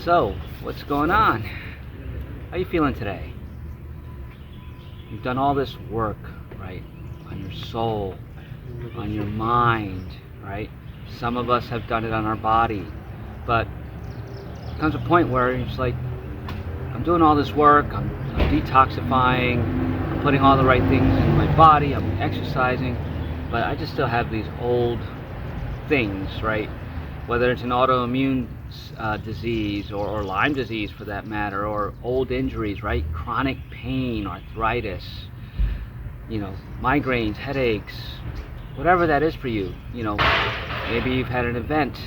So, what's going on? How you feeling today? You've done all this work, right? On your soul, on your mind, right? Some of us have done it on our body, but there comes a point where it's like, I'm doing all this work, I'm detoxifying, I'm putting all the right things in my body, I'm exercising, but I just still have these old things, right? Whether it's an autoimmune disease or Lyme disease for that matter, or old injuries, right? Chronic pain, arthritis, migraines, headaches, whatever that is for you. Maybe you've had an event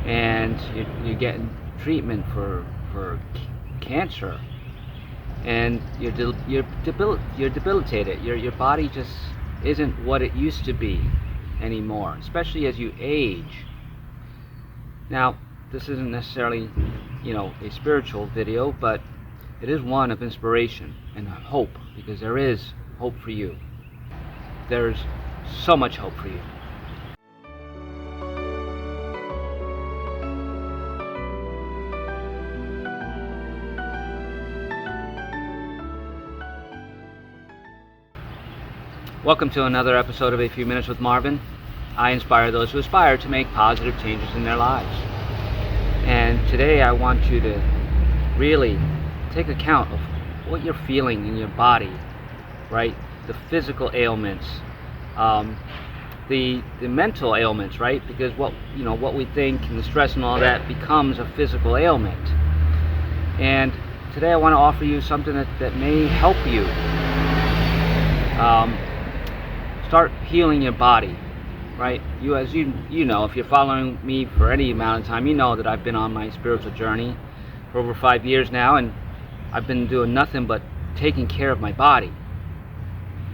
and you're getting treatment for cancer, and you're debilitated. Your body just isn't what it used to be anymore, especially as you age. Now, this isn't necessarily, a spiritual video, but it is one of inspiration and hope, because there is hope for you. There's so much hope for you. Welcome to another episode of A Few Minutes with Marvin. I inspire those who aspire to make positive changes in their lives. And today I want you to really take account of what you're feeling in your body, right? The physical ailments, the mental ailments, right? Because what we think and the stress and all that becomes a physical ailment. And today I want to offer you something that may help you start healing your body, right? As you know, if you're following me for any amount of time, you know that I've been on my spiritual journey for over 5 years now, and I've been doing nothing but taking care of my body,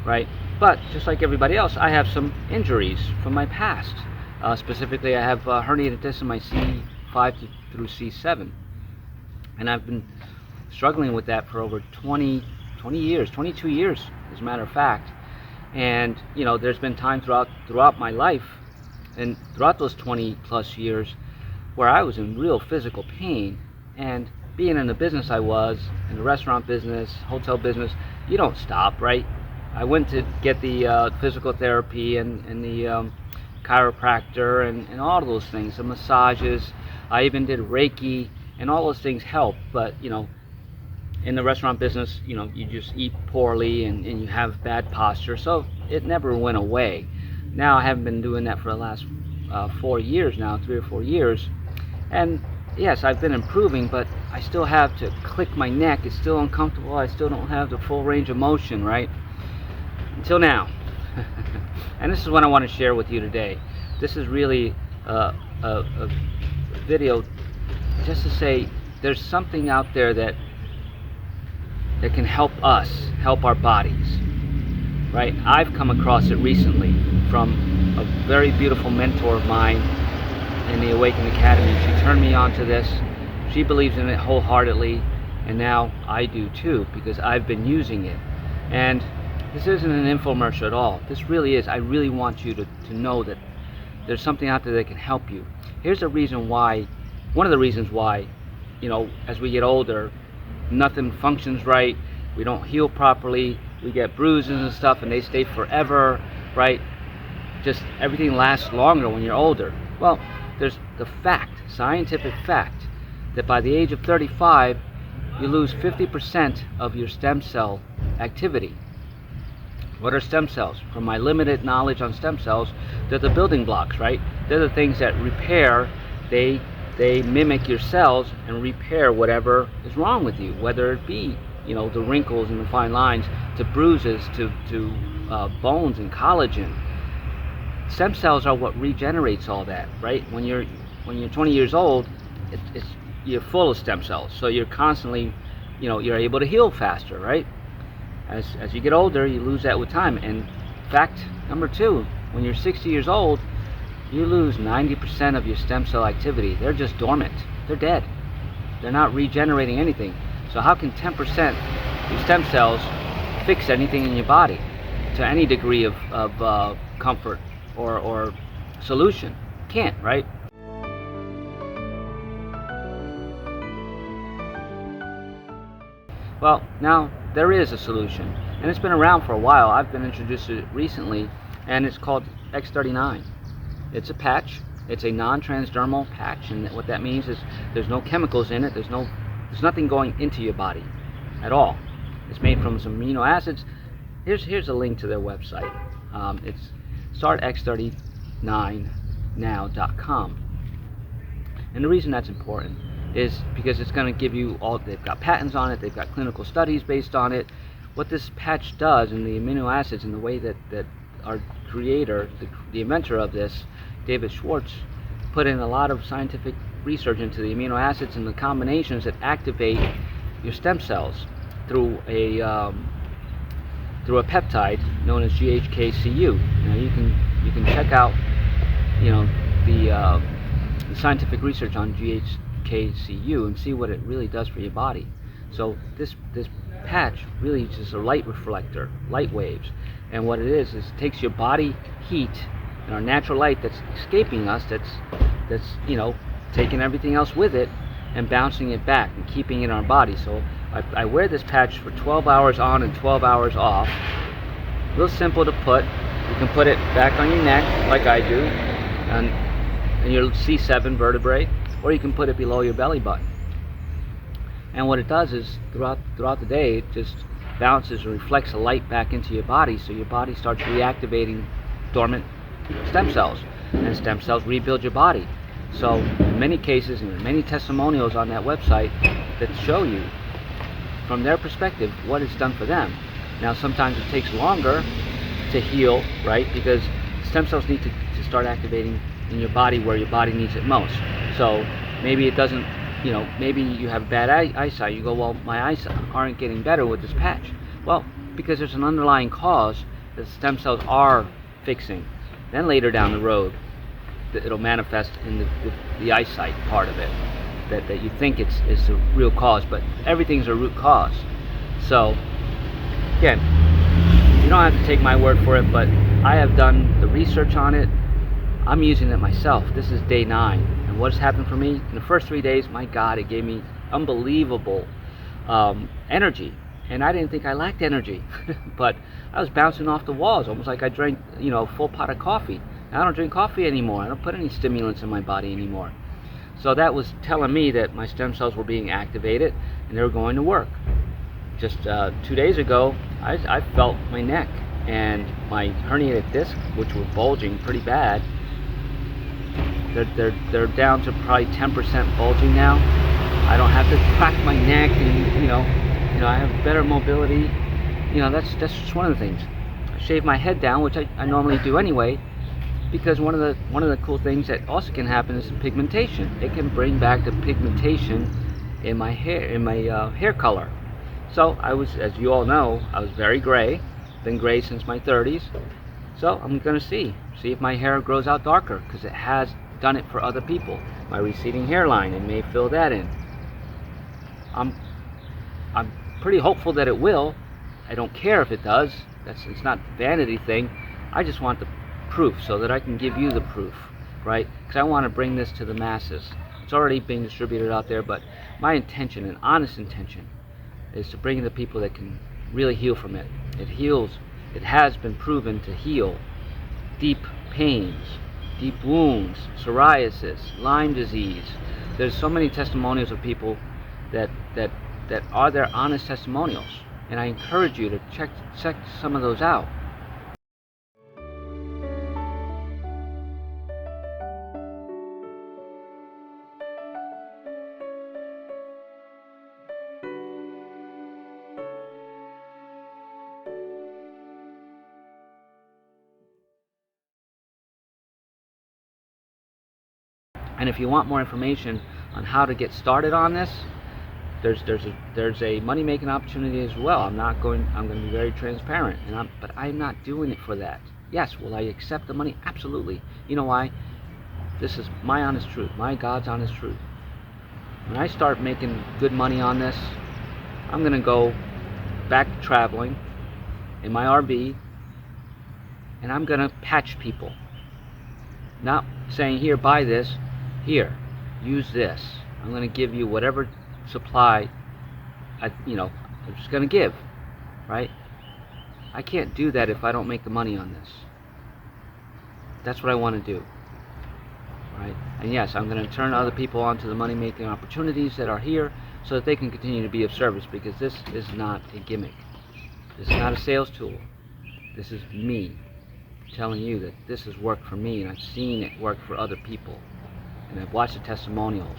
right? But just like everybody else, I have some injuries from my past. Specifically, I have herniated discs in my C5 through C7, and I've been struggling with that for over 22 years, as a matter of fact. And there's been time throughout my life and throughout those 20 plus years where I was in real physical pain. And being in the business I was, in the restaurant business, hotel business, you don't stop, right? I went to get the physical therapy and the chiropractor and all of those things, the massages. I even did Reiki, and all those things help. But in the restaurant business, you just eat poorly and you have bad posture, so it never went away. Now I haven't been doing that for the last 4 years now, 3 or 4 years, and yes, I've been improving, but I still have to click my neck. It's still uncomfortable. I still don't have the full range of motion, right? Until now. And this is what I want to share with you today. This is really a video just to say there's something out there that can help us, help our bodies, right? I've come across it recently from a very beautiful mentor of mine in the Awaken Academy. She turned me on to this. She believes in it wholeheartedly, and now I do too, because I've been using it. And this isn't an infomercial at all. This really is. I really want you to know that there's something out there that can help you. Here's the reason why, one of the reasons why, as we get older, nothing functions right, we don't heal properly, we get bruises and stuff, and they stay forever, right? Just everything lasts longer when you're older. Well, there's the scientific fact, that by the age of 35, you lose 50% of your stem cell activity. What are stem cells? From my limited knowledge on stem cells, they're the building blocks, right? They're the things that repair. They mimic your cells and repair whatever is wrong with you, whether it be, the wrinkles and the fine lines, to bruises, to bones and collagen. Stem cells are what regenerates all that, right? When you're 20 years old, you're full of stem cells, so you're constantly, you're able to heal faster, right? As you get older, you lose that with time. And fact number 2, when you're 60 years old, you lose 90% of your stem cell activity. They're just dormant. They're dead. They're not regenerating anything. So how can 10% of your stem cells fix anything in your body to any degree of comfort or solution? Can't, right? Well, now there is a solution, and it's been around for a while. I've been introduced to it recently, and it's called X39. It's a patch. It's a non-transdermal patch, and what that means is there's no chemicals in it. There's nothing going into your body at all. It's made from some amino acids. Here's a link to their website. It's startx39now.com. And the reason that's important is because it's going to give you they've got patents on it, they've got clinical studies based on it. What this patch does, and the amino acids, and the way that our creator, the inventor of this, David Schwartz, put in a lot of scientific research into the amino acids and the combinations that activate your stem cells through a peptide known as GHK Cu. Now you can check out the scientific research on GHK Cu and see what it really does for your body. So this patch really is just a light reflector, light waves, and what it is it takes your body heat and our natural light that's escaping us, that's taking everything else with it and bouncing it back and keeping it in our body. So I wear this patch for 12 hours on and 12 hours off. Real simple to put. You can put it back on your neck like I do, and your C7 vertebrae, or you can put it below your belly button. And what it does is throughout the day, it just bounces and reflects the light back into your body, so your body starts reactivating dormant stem cells, and stem cells rebuild your body. So in many cases, and many testimonials on that website that show you from their perspective what it's done for them. Now sometimes it takes longer to heal, right, because stem cells need to start activating in your body where your body needs it most. So maybe it doesn't, maybe you have bad eyesight. You go, well, my eyes aren't getting better with this patch. Well, because there's an underlying cause that stem cells are fixing. Then later down the road, it'll manifest in the eyesight part of it, that you think it's the real cause, but everything's a root cause. So again, you don't have to take my word for it, but I have done the research on it. I'm using it myself. This is day 9, and what's happened for me in the first 3 days, my God, it gave me unbelievable energy, and I didn't think I lacked energy but I was bouncing off the walls, almost like I drank a full pot of coffee. I don't drink coffee anymore. I don't put any stimulants in my body anymore. So that was telling me that my stem cells were being activated and they were going to work. Just 2 days ago, I felt my neck and my herniated disc, which were bulging pretty bad. They're down to probably 10% bulging now. I don't have to crack my neck, and I have better mobility. That's just one of the things. I shave my head down, which I normally do anyway, because one of the cool things that also can happen is pigmentation. It can bring back the pigmentation in my hair color. So I was, as you all know, I was very gray, been gray since my 30s. So I'm gonna see if my hair grows out darker, because it has done it for other people. My receding hairline, it may fill that in. I'm pretty hopeful that it will. I don't care if it does. It's not a vanity thing. I just want the proof so that I can give you the proof, right? Because I want to bring this to the masses. It's already being distributed out there, but my intention, an honest intention, is to bring the people that can really heal from it. It heals. It has been proven to heal deep pains, deep wounds, psoriasis, Lyme disease. There's so many testimonials of people that are their honest testimonials, and I encourage you to check some of those out. And if you want more information on how to get started on this, there's a money-making opportunity as well. I'm going to be very transparent, but I'm not doing it for that. Yes, will I accept the money? Absolutely. You know why? This is my honest truth, my God's honest truth. When I start making good money on this, I'm going to go back traveling in my RV, and I'm going to patch people. Not saying, here, buy this. Here, use this. I'm going to give you whatever supply They're just going to give, right? I can't do that if I don't make the money on this. That's what I want to do, right? And yes, I'm going to turn other people onto the money-making opportunities that are here so that they can continue to be of service, because this is not a gimmick. This is not a sales tool. This is me telling you that this has worked for me, and I've seen it work for other people, and I've watched the testimonials,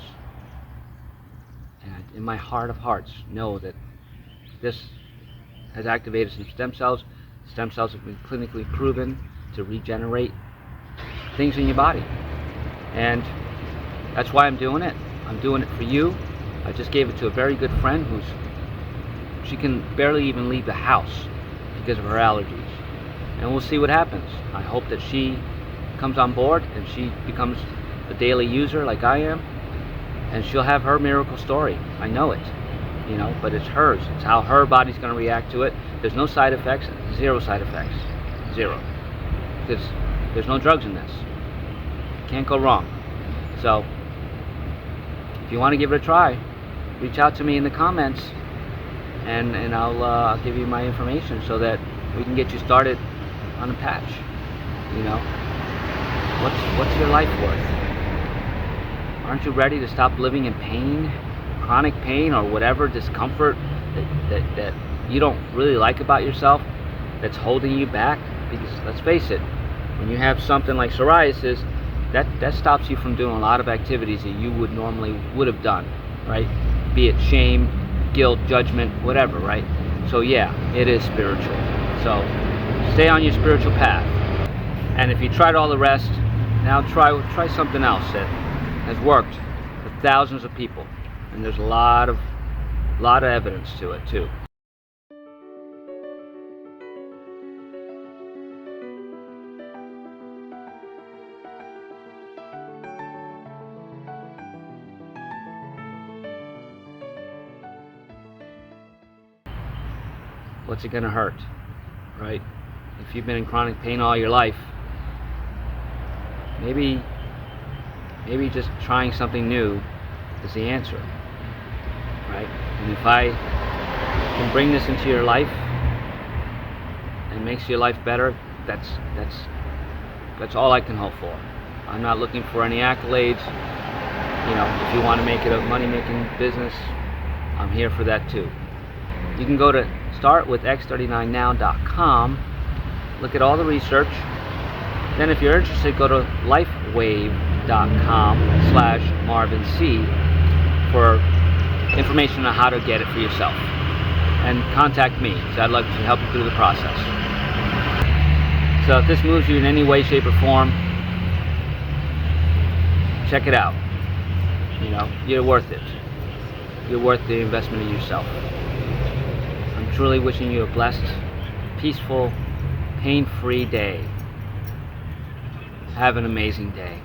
and I, in my heart of hearts, know that this has activated some stem cells. Stem cells have been clinically proven to regenerate things in your body, and that's why I'm doing it. I'm doing it for you. I just gave it to a very good friend she can barely even leave the house because of her allergies, and we'll see what happens. I hope that she comes on board and she becomes a daily user like I am, and she'll have her miracle story. I know it, you know, but it's hers. It's how her body's going to react to it. There's no side effects, zero side effects, zero, because there's no drugs in this. Can't go wrong. So if you want to give it a try, reach out to me in the comments, and I'll give you my information so that we can get you started on a patch. You know, what's your life worth? Aren't you ready to stop living in pain, chronic pain, or whatever discomfort that you don't really like about yourself, that's holding you back? Because let's face it, when you have something like psoriasis, that stops you from doing a lot of activities that you would normally have done, right? Be it shame, guilt, judgment, whatever, right? So yeah, it is spiritual. So stay on your spiritual path. And if you tried all the rest, now try something else that has worked for thousands of people. And there's a lot of evidence to it too. What's it gonna hurt, right? If you've been in chronic pain all your life, maybe just trying something new is the answer, right? And if I can bring this into your life and makes your life better, that's all I can hope for. I'm not looking for any accolades. You know, if you want to make it a money-making business, I'm here for that too. You can go to startwithx39now.com, look at all the research. Then if you're interested, go to lifewave.com/MarvinC for information on how to get it for yourself. And contact me, because I'd like to help you through the process. So if this moves you in any way, shape, or form, check it out. You know, you're worth it. You're worth the investment in yourself. I'm truly wishing you a blessed, peaceful, pain-free day. Have an amazing day.